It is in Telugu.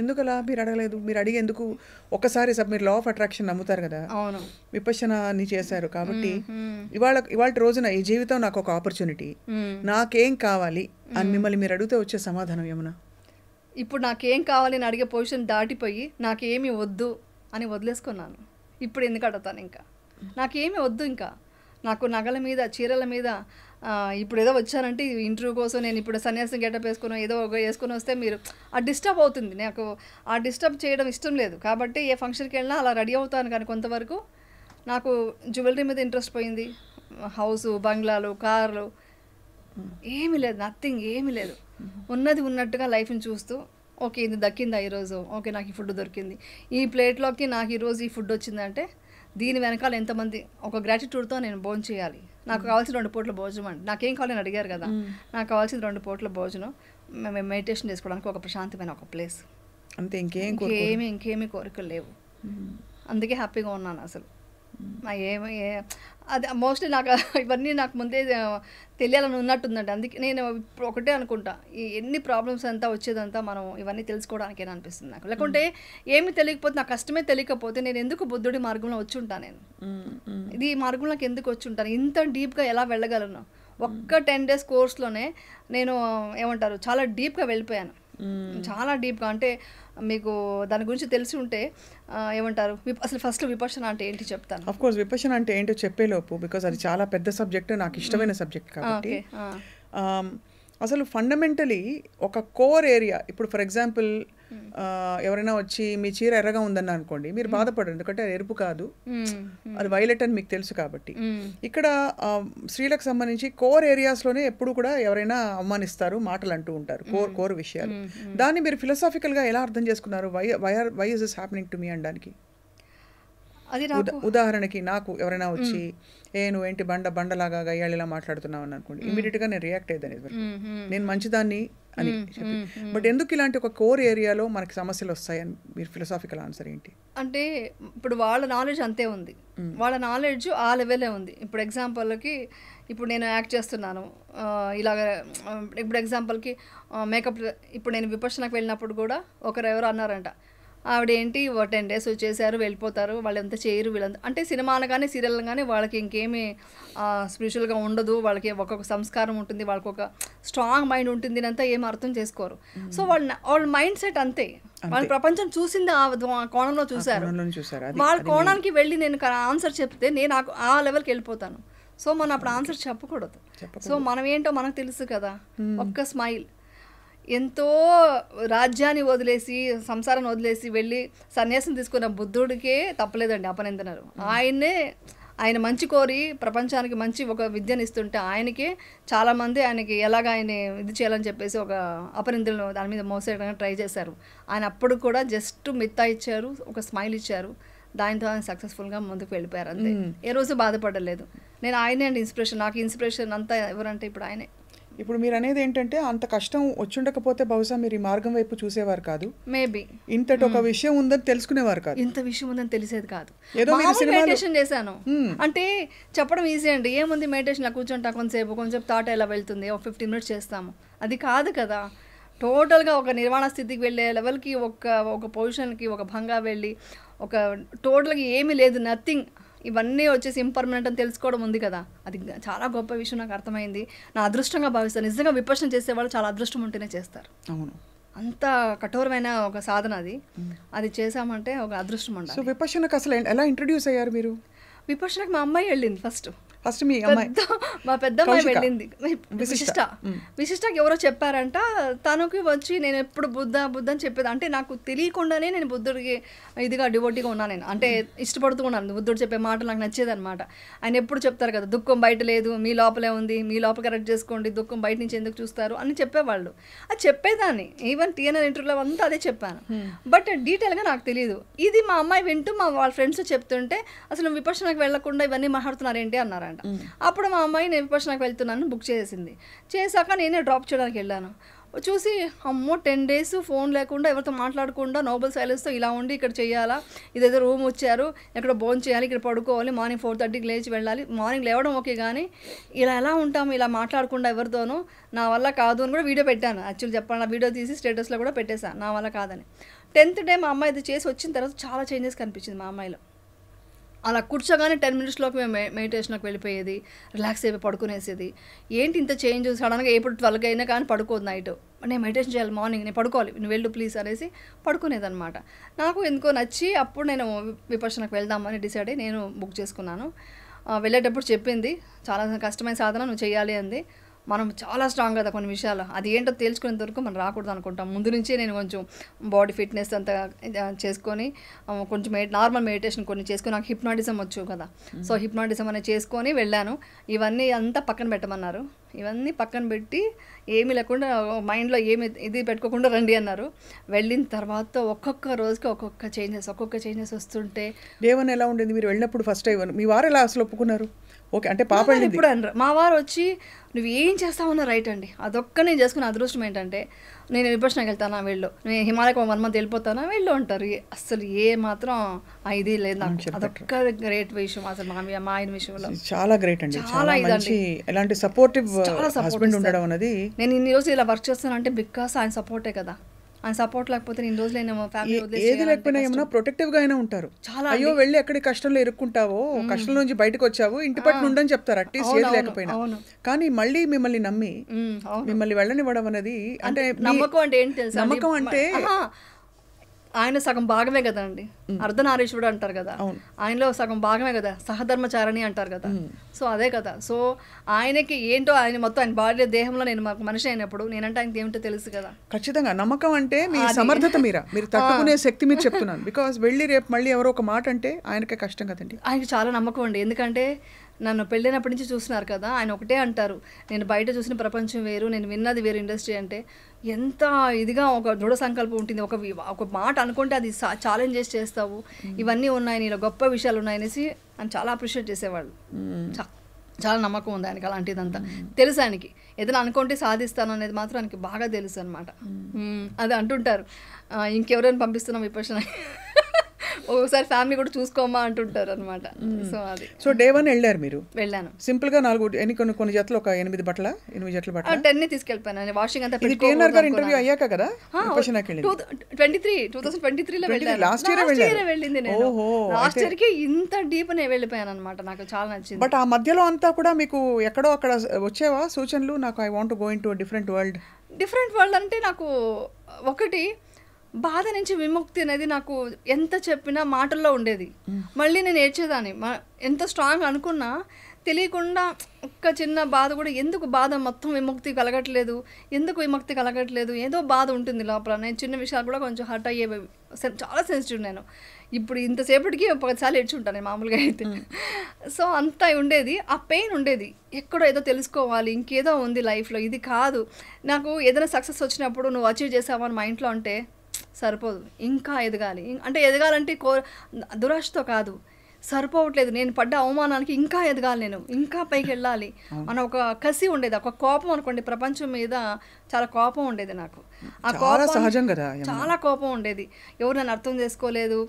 ఎందుకలా మీరు అడగలేదు? మీరు అడిగి ఎందుకు ఒక్కసారి మీరు లా ఆఫ్ అట్రాక్షన్ నమ్ముతారు కదా, అవును. విపశ్యనాని చేశారు కాబట్టి ఇవాళ రోజున ఈ జీవితం నాకు ఒక ఆపర్చునిటీ, నాకేం కావాలి అని మిమ్మల్ని మీరు అడిగితే వచ్చే సమాధానం ఏమన్నా? ఇప్పుడు నాకేం కావాలి అని అడిగే పొజిషన్ దాటిపోయి నాకేమీ వద్దు అని వదిలేసుకున్నాను. ఇప్పుడు ఎందుకు అడుగుతాను? ఇంకా నాకేమీ వద్దు. ఇంకా నాకు నగల మీద, చీరల మీద, ఇప్పుడు ఏదో వచ్చానంటే ఇంటర్వ్యూ కోసం నేను ఇప్పుడు సన్యాసం గెటప్ వేసుకుని ఏదో వేసుకొని వస్తే మీరు ఆ డిస్టర్బ్ అవుతుంది. నాకు ఆ డిస్టర్బ్ చేయడం ఇష్టం లేదు కాబట్టి ఏ ఫంక్షన్కి వెళ్ళినా అలా రెడీ అవుతాను. కానీ కొంతవరకు నాకు జ్యువెలరీ మీద ఇంట్రెస్ట్ పోయింది. హౌసు, బంగ్లాలు, కార్లు ఏమీ లేదు, నథింగ్, ఏమీ లేదు. ఉన్నది ఉన్నట్టుగా లైఫ్ని చూస్తూ ఓకే ఇది దక్కిందా ఈరోజు, ఓకే నాకు ఈ ఫుడ్ దొరికింది, ఈ ప్లేట్లోకి నాకు ఈరోజు ఈ ఫుడ్ వచ్చిందంటే దీని వెనకాల ఎంతమంది ఒక గ్రాటిట్యూడ్తో నేను భోజనం చేయాలి. నాకు కావాల్సిన 2 పూట్ల భోజనం అండి. నాకేం కావాలని అడిగారు కదా, నాకు కావాల్సిన 2 పూట్ల భోజనం, మేము మెడిటేషన్ చేసుకోవడానికి ఒక ప్రశాంతమైన ఒక ప్లేస్, అంతే. ఇంకేమీ కోరికలు లేవు. అందుకే హ్యాపీగా ఉన్నాను. అసలు అది మోస్ట్లీ నాకు ఇవన్నీ నాకు ముందే తెలియాలని ఉన్నట్టుందండి. అందుకే నేను ఇప్పుడు ఒకటే అనుకుంటా, ఈ ఎన్ని ప్రాబ్లమ్స్ అంతా వచ్చేదంతా మనం ఇవన్నీ తెలుసుకోవడానికేనా అనిపిస్తుంది నాకు. లేకుంటే ఏమి తెలియకపోతే, నాకు కష్టమే తెలియకపోతే నేను ఎందుకు బుద్ధుడి మార్గంలో వచ్చి ఉంటాను? నేను ఇది మార్గంలోకి ఎందుకు వచ్చి ఉంటాను? ఇంత డీప్గా ఎలా వెళ్ళగలను? ఒక్క 10 days కోర్స్లోనే నేను ఏమంటారు చాలా డీప్గా వెళ్ళిపోయాను. చాలా డీప్గా అంటే మీకు దాని గురించి తెలిసి ఉంటే ఏమంటారు, అసలు ఫస్ట్ విపశ్యన అంటే ఏంటి చెప్తాను. ఆఫ్ కోర్స్ విపశ్యన అంటే ఏంటో చెప్పేలోపు, బికాజ్ అది చాలా పెద్ద సబ్జెక్ట్, నాకు ఇష్టమైన సబ్జెక్ట్ కాబట్టి. అసలు ఫండమెంటలీ ఒక కోర్ ఏరియా, ఇప్పుడు ఫర్ ఎగ్జాంపుల్ ఎవరైనా వచ్చి మీ చీర ఎర్రగా ఉందని అనుకోండి, మీరు బాధపడరు, ఎందుకంటే అది ఎరుపు కాదు, అది వైలెట్ అని మీకు తెలుసు కాబట్టి. ఇక్కడ స్త్రీలకు సంబంధించి కోర్ ఏరియాస్లోనే ఎప్పుడు కూడా ఎవరైనా అవమానిస్తారు, మాటలు అంటూ ఉంటారు, కోర్ విషయాలు. దాన్ని మీరు ఫిలాసాఫికల్గా ఎలా అర్థం చేసుకున్నారు? Why is this happening to me అనడానికి? అది ఉదాహరణకి నాకు ఎవరైనా వచ్చి నువ్వేంటి బండలాగా గయ్యాళిలా మాట్లాడుతున్నావు అని అనుకోండి, ఇమీడియట్గా నేను రియాక్ట్ అయ్యేదాన్ని, నేను మంచిదాన్ని అని చెప్పి. బట్ ఎందుకు ఇలాంటి ఒక కోర్ ఏరియాలో మనకి సమస్యలు వస్తాయని మీరు ఫిలాసాఫికల్ ఆన్సర్ ఏంటి? అంటే ఇప్పుడు వాళ్ళ నాలెడ్జ్ అంతే ఉంది, వాళ్ళ నాలెడ్జ్ ఆ లెవెలే ఉంది. ఇప్పుడు ఎగ్జాంపుల్కి ఇప్పుడు నేను యాక్ట్ చేస్తున్నాను ఇలాగ, ఇప్పుడు ఎగ్జాంపుల్కి మేకప్, ఇప్పుడు నేను విపశ్యనకు వెళ్ళినప్పుడు కూడా ఎవరు అన్నారంట, ఆవిడ ఏంటి 10 days వచ్చేసారు వెళ్ళిపోతారు, వాళ్ళు ఎంత చేయరు వీళ్ళంతా, అంటే సినిమా అనగానే సీరియల్ కానీ వాళ్ళకి ఇంకేమీ స్పిరిచువల్గా ఉండదు, వాళ్ళకి ఒక్కొక్క సంస్కారం ఉంటుంది, వాళ్ళకి ఒక స్ట్రాంగ్ మైండ్ ఉంటుంది, అంతా ఏం అర్థం చేసుకోరు. సో వాళ్ళ మైండ్ సెట్ అంతే, వాళ్ళ ప్రపంచం చూసింది ఆ కోణంలో చూశారు. వాళ్ళ కోణానికి వెళ్ళి నేను ఆన్సర్ చెప్తే నేను ఆ లెవెల్కి వెళ్ళిపోతాను. సో మనం అప్పుడు ఆన్సర్ చెప్పకూడదు. సో మనం ఏంటో మనకు తెలుసు కదా. ఒక్క స్మైల్, ఎంతో రాజ్యాన్ని వదిలేసి, సంసారాన్ని వదిలేసి వెళ్ళి సన్యాసం తీసుకున్న బుద్ధుడికే తప్పలేదండి అపనిందనరు. ఆయన మంచి కోరి ప్రపంచానికి మంచి ఒక విద్యను ఇస్తుంటే ఆయనకే చాలామంది ఆయనకి ఎలాగ ఆయన ఇది చేయాలని చెప్పేసి ఒక అపనిందలు దాని మీద మోసేయడానికి ట్రై చేశారు. ఆయన అప్పుడు కూడా జస్ట్ మిత్తా ఇచ్చారు, ఒక స్మైల్ ఇచ్చారు, దానితో ఆయన సక్సెస్ఫుల్గా ముందుకు వెళ్ళిపోయారు. అంతే, ఏ రోజు బాధపడలేదు. నేను ఆయనే అండి ఇన్స్పిరేషన్, నాకు ఇన్స్పిరేషన్ అంతా ఎవరంటే ఇప్పుడు ఆయనే. ఇప్పుడు మీరు అనేది ఏంటంటే అంత కష్టం వచ్చుండకపోతే బహుశా మీరు ఈ మార్గం వైపు చూసేవారు కాదు, మేబీ ఇంతటి ఒక విషయం ఉందని తెలుసుకునేవారు కాదు, ఇంత విషయం ఉందని తెలిసేది కాదు. ఏదో మెడిటేషన్ చేశాను అంటే చెప్పడం ఈజీ అండి, ఏముంది మెడిటేషన్ కూర్చుంటా కొంచెం థాట్ ఎలా వెళ్తుంది, ఒక 15 minutes చేస్తాము, అది కాదు కదా. టోటల్గా ఒక నిర్వాణ స్థితికి వెళ్ళే లెవెల్కి, ఒక పొజిషన్కి, ఒక భంగా వెళ్ళి, ఒక టోటల్గా ఏమీ లేదు, నథింగ్, ఇవన్నీ వచ్చేసి ఇంపర్మనెంట్ అని తెలుసుకోవడం ఉంది కదా, అది చాలా గొప్ప విషయం. నాకు అర్థమైంది, నా అదృష్టంగా భావిస్తాను. నిజంగా విపశ్యన చేసేవాళ్ళు చాలా అదృష్టం ఉంటేనే చేస్తారు. అవును, అంత కఠోరమైన ఒక సాధన అది చేసామంటే ఒక అదృష్టం ఉండాలి. సో విపశ్యనకు అసలు ఎలా ఇంట్రడ్యూస్ అయ్యారు మీరు? విపశ్యనకు మా అమ్మాయి వెళ్ళింది ఫస్ట్ మీ అమ్మాయి, మా పెద్ద అమ్మాయి వెళ్ళింది. విశిష్టకి ఎవరో చెప్పారంట, తనకి వచ్చి నేను ఎప్పుడు బుద్ధ అని చెప్పేది, అంటే నాకు తెలియకుండానే నేను బుద్ధుడికి ఇదిగా డివోటీగా ఉన్నాను. నేను అంటే ఇష్టపడుతూ ఉన్నాను, బుద్ధుడు చెప్పే మాటలు నాకు నచ్చేది అనమాట. ఆయన ఎప్పుడు చెప్తారు కదా, దుఃఖం బయట లేదు, మీ లోపలే ఉంది, మీ లోపల కరెక్ట్ చేసుకోండి, దుఃఖం బయట నుంచి ఎందుకు చూస్తారు అని చెప్పేవాళ్ళు. అది చెప్పేదాన్ని, ఈవెన్ టీఎన్ఆర్ ఇంటర్వ్యూలో అంతా అదే చెప్పాను, బట్ డీటెయిల్గా నాకు తెలియదు. ఇది మా అమ్మాయి వింటూ వాళ్ళ ఫ్రెండ్స్ చెప్తుంటే అసలు విపశ్యనకు వెళ్లకుండా ఇవన్నీ మాట్లాడుతున్నారు ఏంటి అన్నారు. అప్పుడు మా అమ్మాయి నేను విపశ్యనకు వెళ్తున్నాను బుక్ చేసింది. చేశాక నేనే డ్రాప్ చేయడానికి వెళ్ళాను. చూసి అమ్మో 10 days ఫోన్ లేకుండా ఎవరితో మాట్లాడకుండా నోబెల్ సైలెన్స్తో ఇలా ఉండి ఇక్కడ చేయాలా, ఇదేదో రూమ్ వచ్చారు ఎక్కడ భోజనం చేయాలి, ఇక్కడ పడుకోవాలి, మార్నింగ్ 4:30కి లేచి వెళ్ళాలి, మార్నింగ్ లేవడం ఓకే కానీ ఇలా ఎలా ఉంటాము ఇలా మాట్లాడకుండా ఎవరితోనూ, నా వల్ల కాదు అని కూడా వీడియో పెట్టాను. యాక్చువల్లీ చెప్పాను, ఆ వీడియో తీసి స్టేటస్లో కూడా పెట్టేశాను నా వల్ల కాదని. 10th day మా అమ్మాయి ఇది చేసి వచ్చిన తర్వాత చాలా చేంజెస్ కనిపించింది మా అమ్మాయిలో. అలా కూర్చోగానే 10 minutesలోకి మేము మెడిటేషన్లోకి వెళ్ళిపోయేది, రిలాక్స్ అయిపోయి పడుకునేసేది. ఏంటి ఇంత చేంజ్, సడన్గా ఎప్పుడు 12 అయినా కానీ పడుకోదు నైట్, నేను మెడిటేషన్ చేయాలి మార్నింగ్, నేను పడుకోవాలి, నువ్వు వెళ్ళు ప్లీజ్ అనేసి పడుకునేదనమాట. నాకు ఎందుకో నచ్చి అప్పుడు నేను విపర్శనకు వెళ్దామని డిసైడ్ అయ్యి నేను బుక్ చేసుకున్నాను. వెళ్ళేటప్పుడు చెప్పింది చాలా కష్టమైన సాధన నువ్వు చేయాలి అంది. మనం చాలా స్ట్రాంగ్ కదా కొన్ని విషయాలు, అది ఏంటో తేల్చుకునేంత వరకు మనం రాకూడదు అనుకుంటాం. ముందు నుంచే నేను కొంచెం బాడీ ఫిట్నెస్ అంతా చేసుకొని కొంచెం నార్మల్ మెడిటేషన్ కొన్ని చేసుకొని, నాకు హిప్నాటిజం వచ్చు కదా, సో హిప్నాటిజం అనేది చేసుకొని వెళ్ళాను. ఇవన్నీ అంతా పక్కన పెట్టమన్నారు, ఇవన్నీ పక్కన పెట్టి ఏమీ లేకుండా మైండ్లో ఏమి ఇది పెట్టుకోకుండా రండి అన్నారు. వెళ్ళిన తర్వాత ఒక్కొక్క రోజుకి ఒక్కొక్క చేంజెస్ వస్తుంటే. దేవన్ ఎలా ఉండేది మీరు వెళ్ళినప్పుడు ఫస్ట్ టైం? మీ వారు ఎలా అసలు ఒప్పుకున్నారు? ఓకే అంటే పాప ఇప్పుడు అనరు, మా వారు వచ్చి నువ్వు ఏం చేస్తావన్నా రైట్ అండి. అదొక్క నేను చేసుకున్న అదృష్టం ఏంటంటే, నేను విపర్శనకి వెళ్తానా వెళ్ళు, నేను హిమాలయకు 1 month వెళ్ళిపోతానా వెళ్ళు అంటారు. అసలు ఏ మాత్రం ఇది లేదు నాకు, అదొక్క గ్రేట్ విషయం అసలు మా ఆయన విషయంలో. చాలా గ్రేట్ అండి, చాలా మంచి ఎలాంటి సపోర్టివ్ హస్బెండ్ ఉండడం అనేది. నేను ఇన్ని రోజులు ఇలా వర్క్ చేస్తానంటే బికాస్ ఆయన సపోర్టే కదా, ఆయన సపోర్ట్ లేకపోతే ఇన్ని రోజులు నేను ఫ్యామిలీ ఏది లేకపోయినా ఏమన్నా ప్రొటెక్టివ్ గా అయినా ఉంటారు. అయ్యో వెళ్ళి ఎక్కడి కష్టంలో ఇరుక్కుంటావో, కష్టం నుంచి బయటకు వచ్చావు, ఇంటి పట్టు ఉండని చెప్తారు అట్లీస్ట్ ఏది లేకపోయినా. కానీ మళ్ళీ మిమ్మల్ని నమ్మి మిమ్మల్ని వెళ్ళనివ్వడం అనేది అంటే నమ్మకం అంటే ఏంటి తెలుసా? నమ్మకం అంటే ఆయన సగం భాగమే కదా అండి, అర్ధనారీశ్వరుడు అంటారు కదా, ఆయనలో సగం భాగమే కదా, సహధర్మచారణి అంటారు కదా. సో అదే కదా, సో ఆయనకి ఏంటో ఆయన మొత్తం ఆయన బాడీ దేహంలో నేను మాకు మనిషి అయినప్పుడు నేనంటే ఆయనకి ఏమిటో తెలుసు కదా. ఖచ్చితంగా నమ్మకం అంటే మీ సమర్థత మీరు తట్టుకునే శక్తి మీరు చెప్తున్నాను. బికాస్ వెళ్ళి రేపు మళ్ళీ ఎవరో ఒక మాట అంటే ఆయనకే కష్టం కదండి. ఆయనకి చాలా నమ్మకం అండి, ఎందుకంటే నన్ను పెళ్ళైనప్పటి నుంచి చూస్తున్నారు కదా, ఆయన ఒకటే అంటారు, నేను బయట చూసిన ప్రపంచం వేరు, నేను విన్నది వేరు ఇండస్ట్రీ అంటే. ఎంత ఇదిగా ఒక దృఢ సంకల్పం ఉంటుంది, ఒక మాట అనుకుంటే అది ఛాలెంజ్ చేస్తావు, ఇవన్నీ ఉన్నాయి నీలో గొప్ప విషయాలు ఉన్నాయనేసి ఆయన చాలా అప్రిషియేట్ చేసేవాళ్ళు. చాలా నమ్మకం ఉంది ఆయనకి అలాంటిదంతా తెలుసు. ఆయనకి ఏదైనా అనుకుంటే సాధిస్తాను అనేది మాత్రం ఆయనకి బాగా తెలుసు అనమాట. అది అంటుంటారు, ఇంకెవరైనా పంపిస్తున్నాం విపర్శన, ఒకసారి ఫ్యామిలీ కూడా చూసుకోమా అంటుంటారు అనమాట. సో అది. సో డే 1 వెళ్ళారు మీరు? వెళ్ళాను. సింపుల్ గా 4 కొన్ని జతలు, ఒక 8 జతల బట్టలు 10 తీసుకెళ్ళిపోయాను. వాషింగ్ అంతా ఇంటర్వ్యూ అయ్యాక కదా 2023లో వెళ్ళాను. లాస్ట్ ఇయర్ వెళ్ళింది నేను. లాస్ట్ ఇయర్ కి ఇంత డీప్ నేను వెళ్ళిపోయాను అనమాట, నాకు చాలా నచ్చింది. బట్ ఆ మధ్యలో అంతా కూడా మీకు ఎక్కడో అక్కడ వచ్చేవా సూచనలు, నాకు I want go in to different world అంటే నాకు ఒకటి బాధ నుంచి విముక్తి అనేది నాకు ఎంత చెప్పినా మాటల్లో ఉండేది. మళ్ళీ నేను ఏడ్చేదాన్ని, ఎంత స్ట్రాంగ్ అనుకున్నా తెలియకుండా ఒక్క చిన్న బాధ కూడా, ఎందుకు బాధ మొత్తం విముక్తి కలగట్లేదు, ఏదో బాధ ఉంటుంది లోపల. నేను చిన్న విషయాలు కూడా కొంచెం హర్ట్ అయ్యేవి, చాలా సెన్సిటివ్ నేను. ఇప్పుడు ఇంతసేపటికి 10 సార్లు ఏడ్చుంటాను నేను మామూలుగా అయితే. సో అంతా ఉండేది, ఆ పెయిన్ ఉండేది, ఎక్కడో ఏదో తెలుసుకోవాలి, ఇంకేదో ఉంది లైఫ్లో, ఇది కాదు. నాకు ఏదైనా సక్సెస్ వచ్చినప్పుడు నువ్వు అచీవ్ చేసావని మా ఇంట్లో అంటే సరిపోదు, ఇంకా ఎదగాలి. అంటే ఎదగాలంటే దురాశతో కాదు, సరిపోవట్లేదు, నేను పడ్డ అవమానానికి ఇంకా ఎదగాలి, నేను ఇంకా పైకి వెళ్ళాలి అని ఒక కసి ఉండేది, ఒక కోపం అనుకోండి. ప్రపంచం మీద చాలా కోపం ఉండేది నాకు. ఆ కోపం చాలా కోపం ఉండేది. ఎవరు నన్ను అర్థం చేసుకోలేదు,